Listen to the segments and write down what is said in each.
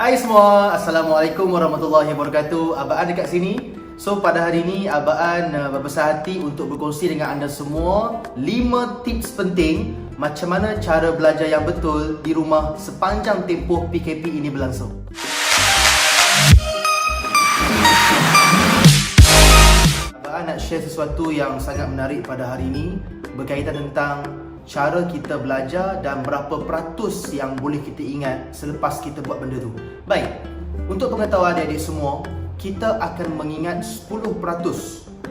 Hai semua, Assalamualaikum warahmatullahi wabarakatuh. Abang dekat sini. So pada hari ini Abang berbesar hati untuk berkongsi dengan anda semua 5 tips penting macam mana cara belajar yang betul di rumah sepanjang tempoh PKP ini berlangsung. Abang nak share sesuatu yang sangat menarik pada hari ini berkaitan tentang cara kita belajar dan berapa peratus yang boleh kita ingat selepas kita buat benda tu. Baik, untuk pengetahuan adik-adik semua, kita akan mengingat 10%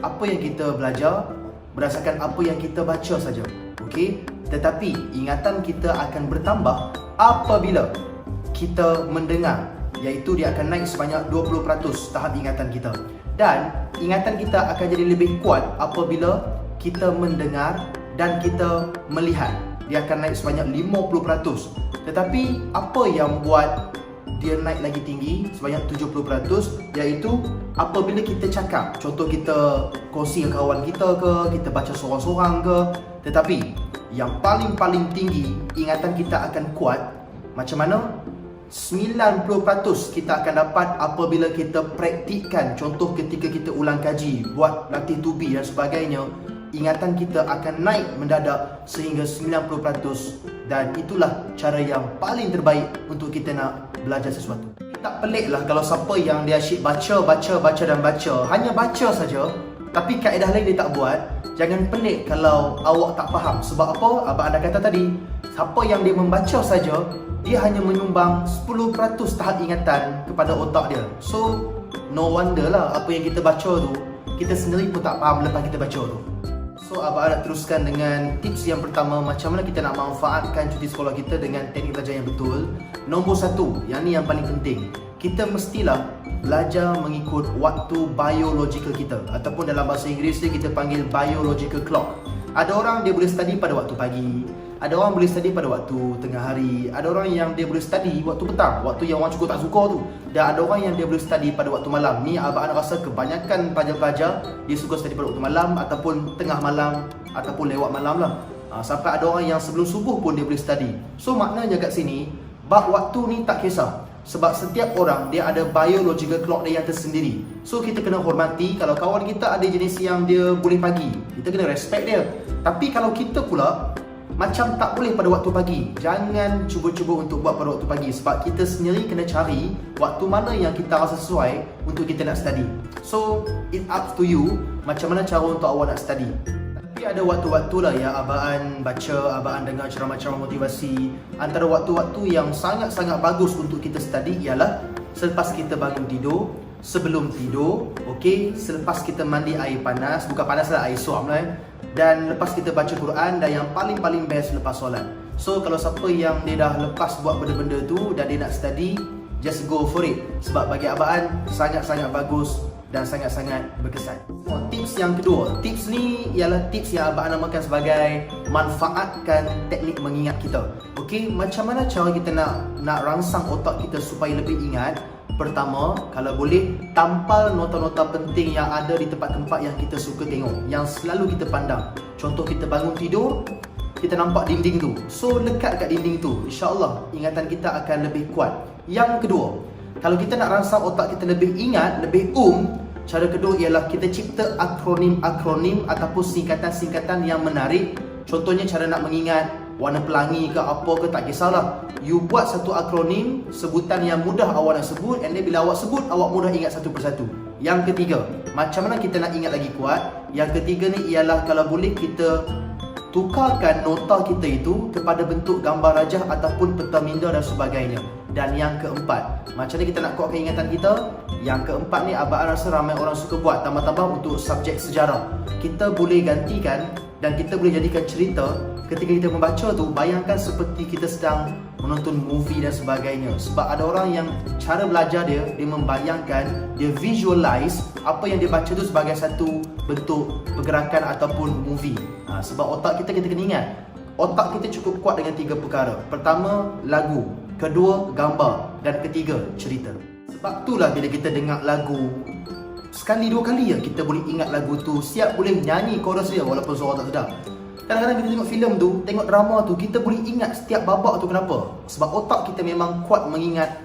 apa yang kita belajar berdasarkan apa yang kita baca saja. Okey, tetapi ingatan kita akan bertambah apabila kita mendengar, iaitu dia akan naik sebanyak 20% tahap ingatan kita. Dan ingatan kita akan jadi lebih kuat apabila kita mendengar dan kita melihat, dia akan naik sebanyak 50%. Tetapi apa yang buat dia naik lagi tinggi sebanyak 70%, iaitu apabila kita cakap. Contoh kita kongsi dengan kawan kita ke, kita baca seorang-seorang ke. Tetapi yang paling tinggi ingatan kita akan kuat macam mana? 90% kita akan dapat apabila kita praktikkan. Contoh ketika kita ulang kaji, buat latih tubi dan sebagainya, ingatan kita akan naik mendadak sehingga 90%. Dan itulah cara yang paling terbaik untuk kita nak belajar sesuatu. Tak pelik lah kalau siapa yang dia asyik baca dan baca, hanya baca saja, tapi kaedah lain dia tak buat. Jangan pelik kalau awak tak faham. Sebab apa? Abang anda kata tadi, siapa yang dia membaca saja, dia hanya menyumbang 10% tahap ingatan kepada otak dia. So no wonder lah apa yang kita baca tu, kita sendiri pun tak faham lepas kita baca tu. So abang nak teruskan dengan tips yang pertama, macam mana kita nak manfaatkan cuti sekolah kita dengan teknik belajar yang betul. Nombor 1, yang ni yang paling penting, kita mestilah belajar mengikut waktu biological kita, ataupun dalam bahasa Inggeris kita panggil biological clock. Ada orang dia boleh study pada waktu pagi, ada orang boleh study pada waktu tengah hari, ada orang yang dia boleh study waktu petang, waktu yang orang cukup tak suka tu, dan ada orang yang dia boleh study pada waktu malam. Ni abang rasa kebanyakan pelajar-pelajar dia suka study pada waktu malam, ataupun tengah malam, ataupun lewat malam lah. Sampai ada orang yang sebelum subuh pun dia boleh study. So maknanya kat sini, bab waktu ni tak kisah. Sebab setiap orang dia ada biological clock dia yang tersendiri. So kita kena hormati. Kalau kawan kita ada jenis yang dia boleh pagi, kita kena respect dia. Tapi kalau kita pula macam tak boleh pada waktu pagi, jangan cuba-cuba untuk buat pada waktu pagi. Sebab kita sendiri kena cari waktu mana yang kita rasa sesuai untuk kita nak study. So it up to you macam mana cara untuk awak nak study. Tapi ada waktu-waktu lah yang abang baca, abang dengar ceramah-ceramah motivasi. Antara waktu-waktu yang sangat-sangat bagus untuk kita study ialah selepas kita bangun tidur, sebelum tidur, okey, selepas kita mandi air panas, bukan panas lah, air suam lah, dan lepas kita baca Quran, dan yang paling best lepas solat. So kalau siapa yang dia dah lepas buat benda-benda tu dan dia nak study, just go for it. Sebab bagi abang sangat-sangat bagus dan sangat-sangat berkesan. Tips yang kedua, tips ni ialah tips yang abang namakan sebagai manfaatkan teknik mengingat kita. Okey, macam mana cara kita nak rangsang otak kita supaya lebih ingat? Pertama, kalau boleh, tampal nota-nota penting yang ada di tempat-tempat yang kita suka tengok, yang selalu kita pandang. Contoh kita bangun tidur, kita nampak dinding tu, so lekat kat dinding tu, insya-Allah ingatan kita akan lebih kuat. Yang kedua, kalau kita nak rangsang otak kita lebih ingat, lebih cara kedua ialah kita cipta akronim-akronim ataupun singkatan-singkatan yang menarik. Contohnya cara nak mengingat warna pelangi ke apa ke, tak kisahlah. You buat satu akronim, sebutan yang mudah awak nak sebut, and then bila awak sebut, awak mudah ingat satu persatu. Yang ketiga, macam mana kita nak ingat lagi kuat? Yang ketiga ni ialah kalau boleh kita tukarkan nota kita itu kepada bentuk gambar rajah ataupun peta minda dan sebagainya. Dan yang keempat, macam mana kita nak kuatkan ingatan kita? Yang keempat ni abang rasa ramai orang suka buat, tambah-tambah untuk subjek sejarah. Kita boleh gantikan dan kita boleh jadikan cerita. Ketika kita membaca tu, bayangkan seperti kita sedang menonton movie dan sebagainya. Sebab ada orang yang cara belajar dia membayangkan, dia visualize apa yang dia baca tu sebagai satu bentuk pergerakan ataupun movie. Sebab otak kita kena ingat, otak kita cukup kuat dengan 3 perkara. Pertama, lagu. Kedua, gambar. Dan ketiga, cerita. Sebab itulah bila kita dengar lagu, sekali dua kali kita boleh ingat lagu tu, siap boleh nyanyi chorus dia walaupun suara tak sedap. Kadang-kadang kita tengok filem tu, tengok drama tu, kita boleh ingat setiap babak tu. Kenapa? Sebab otak kita memang kuat mengingat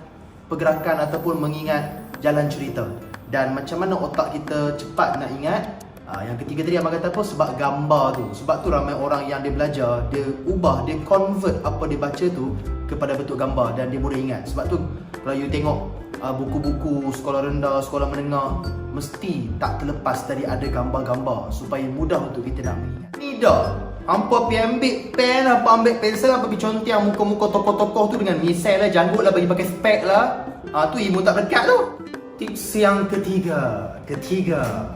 pergerakan ataupun mengingat jalan cerita. Dan macam mana otak kita cepat nak ingat. Yang ketiga tadi abang kata apa? Sebab gambar tu. Sebab tu ramai orang yang dia belajar, dia ubah, dia convert apa dia baca tu kepada bentuk gambar dan dia mudah ingat. Sebab tu kalau you tengok buku-buku sekolah rendah, sekolah menengah, mesti tak terlepas dari ada gambar-gambar supaya mudah untuk kita nak mengingat. Ni dah, hampa pergi ambil pen, hampa ambil pensel, hampa pergi contiang muka-muka tokoh-tokoh tu dengan misai lah, janggut lah, bagi pakai spek lah. Tu ilmu tak berkat tu. Tips yang ketiga.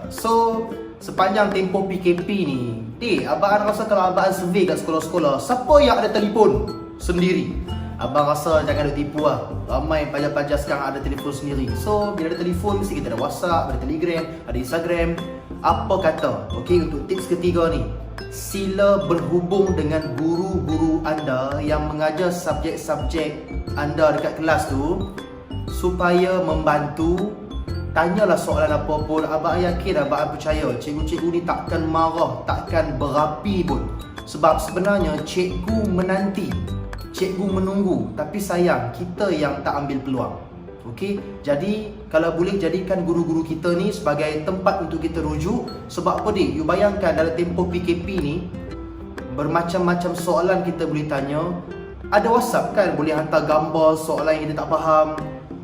So, sepanjang tempoh PKP ni, abang rasa kalau abang survey kat sekolah-sekolah, siapa yang ada telefon sendiri? Abang rasa jangan ada tipu lah. Ramai pelajar-pelajar sekarang ada telefon sendiri. So, bila ada telefon, mesti kita ada WhatsApp, ada Telegram, ada Instagram. Apa kata? Okey, untuk tips ketiga ni, sila berhubung dengan guru-guru anda yang mengajar subjek-subjek anda dekat kelas tu supaya membantu. Tanyalah soalan apa pun. Abang yakin, abang percaya cikgu-cikgu ni takkan marah, takkan berapi pun. Sebab sebenarnya cikgu menanti, cikgu menunggu. Tapi sayang, kita yang tak ambil peluang. Okey, jadi kalau boleh jadikan guru-guru kita ni sebagai tempat untuk kita rujuk. Sebab apa dik? You bayangkan dalam tempoh PKP ni, bermacam-macam soalan kita boleh tanya. Ada WhatsApp kan, boleh hantar gambar soalan yang kita tak faham,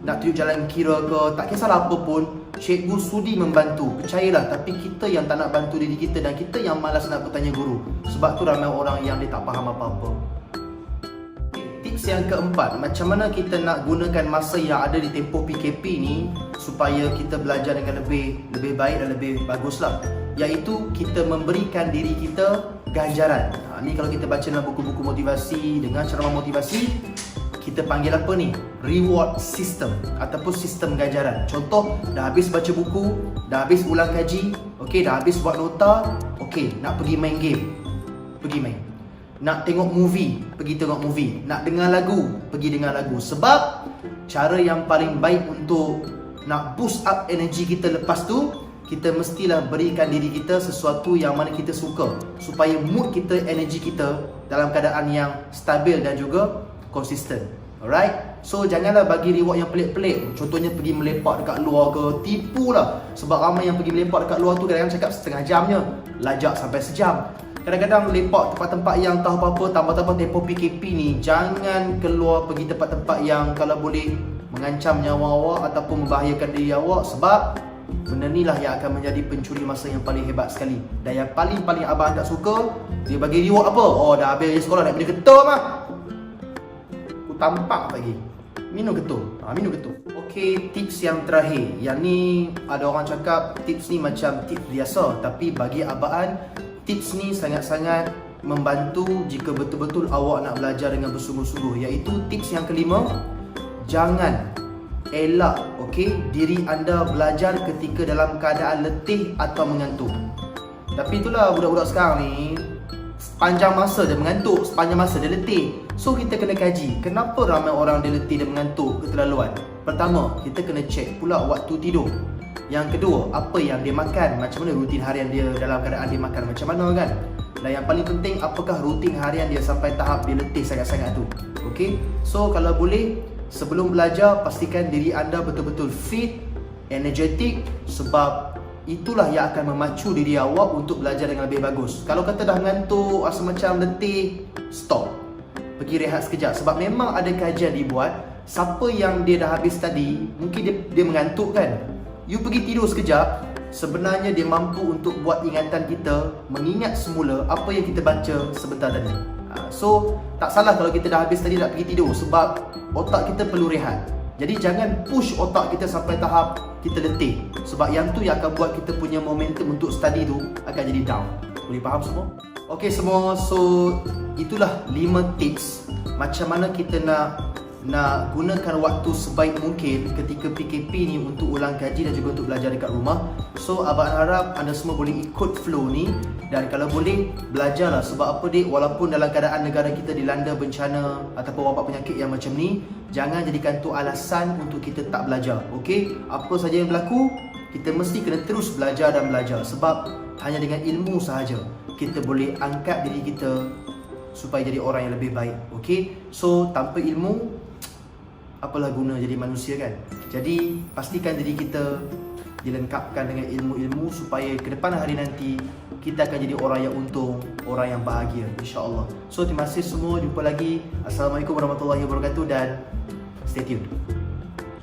nak tunjuk jalan kira ke, tak kisahlah apa pun, cikgu sudi membantu. Percayalah, tapi kita yang tak nak bantu diri kita dan kita yang malas nak bertanya guru. Sebab tu ramai orang yang dia tak faham apa-apa. Tips yang keempat, macam mana kita nak gunakan masa yang ada di tempoh PKP ni supaya kita belajar dengan lebih baik dan lebih baguslah. Iaitu kita memberikan diri kita ganjaran. Ni kalau kita baca dalam buku-buku motivasi, dengan ceramah motivasi, kita panggil apa ni? Reward system ataupun sistem ganjaran. Contoh, dah habis baca buku, dah habis ulang kaji, okey, dah habis buat nota, okey, nak pergi main game, pergi main. Nak tengok movie, pergi tengok movie. Nak dengar lagu, pergi dengar lagu. Sebab cara yang paling baik untuk nak boost up energi kita lepas tu, kita mestilah berikan diri kita sesuatu yang mana kita suka, supaya mood kita, energi kita dalam keadaan yang stabil dan juga konsisten. Alright? So janganlah bagi reward yang pelik-pelik. Contohnya pergi melepak dekat luar ke, tipulah. Sebab ramai yang pergi melepak dekat luar tu kadang-kadang cakap setengah jamnya, lajak sampai sejam. Kadang-kadang lepak tempat-tempat yang tak apa-apa, tambah-tambah tempoh PKP ni, jangan keluar pergi tempat-tempat yang kalau boleh mengancam nyawa awak ataupun membahayakan diri awak. Sebab benda ni lah yang akan menjadi pencuri masa yang paling hebat sekali. Dan yang paling-paling abang tak suka, dia bagi reward apa? Oh, dah habis sekolah nak minum ketum lah, aku tampak lagi minum ketum. Minum ketum. Okey, tips yang terakhir. Yang ni ada orang cakap tips ni macam tips biasa, tapi bagi abang, tips ni sangat-sangat membantu jika betul-betul awak nak belajar dengan bersungguh-sungguh. Iaitu tips yang kelima, jangan elak diri anda belajar ketika dalam keadaan letih atau mengantuk. Tapi itulah budak-budak sekarang ni, sepanjang masa dia mengantuk, sepanjang masa dia letih. So kita kena kaji, kenapa ramai orang dia letih dan mengantuk keterlaluan. Pertama, kita kena cek pula waktu tidur. Yang kedua, apa yang dia makan, macam mana rutin harian dia dalam keadaan dia makan macam mana kan. Dan yang paling penting, apakah rutin harian dia sampai tahap dia letih sangat-sangat tu. Okey, so kalau boleh, sebelum belajar, pastikan diri anda betul-betul fit, energetik. Sebab itulah yang akan memacu diri awak untuk belajar dengan lebih bagus. Kalau kata dah mengantuk, rasa macam letih, stop, pergi rehat sekejap. Sebab memang ada kajian dibuat, siapa yang dia dah habis tadi, mungkin dia mengantuk kan, you pergi tidur sekejap, sebenarnya dia mampu untuk buat ingatan kita mengingat semula apa yang kita baca sebentar tadi. So, tak salah kalau kita dah habis tadi nak pergi tidur, sebab otak kita perlu rehat. Jadi jangan push otak kita sampai tahap kita letih, sebab yang tu yang akan buat kita punya momentum untuk study tu akan jadi down. Boleh faham semua? Okey semua, so itulah 5 tips macam mana kita nak gunakan waktu sebaik mungkin ketika PKP ni untuk ulang kaji dan juga untuk belajar dekat rumah. So abang harap anda semua boleh ikut flow ni, dan kalau boleh belajarlah. Sebab apa dik, walaupun dalam keadaan negara kita dilanda bencana ataupun wabak penyakit yang macam ni, jangan jadikan tu alasan untuk kita tak belajar. Okey, apa saja yang berlaku, kita mesti kena terus belajar dan belajar. Sebab hanya dengan ilmu sahaja kita boleh angkat diri kita supaya jadi orang yang lebih baik. Okey, so tanpa ilmu, apalah guna jadi manusia kan. Jadi pastikan diri kita dilengkapkan dengan ilmu-ilmu supaya ke depan hari nanti kita akan jadi orang yang untung, orang yang bahagia, insya-Allah. So terima kasih semua, jumpa lagi. Assalamualaikum warahmatullahi wabarakatuh dan stay tuned.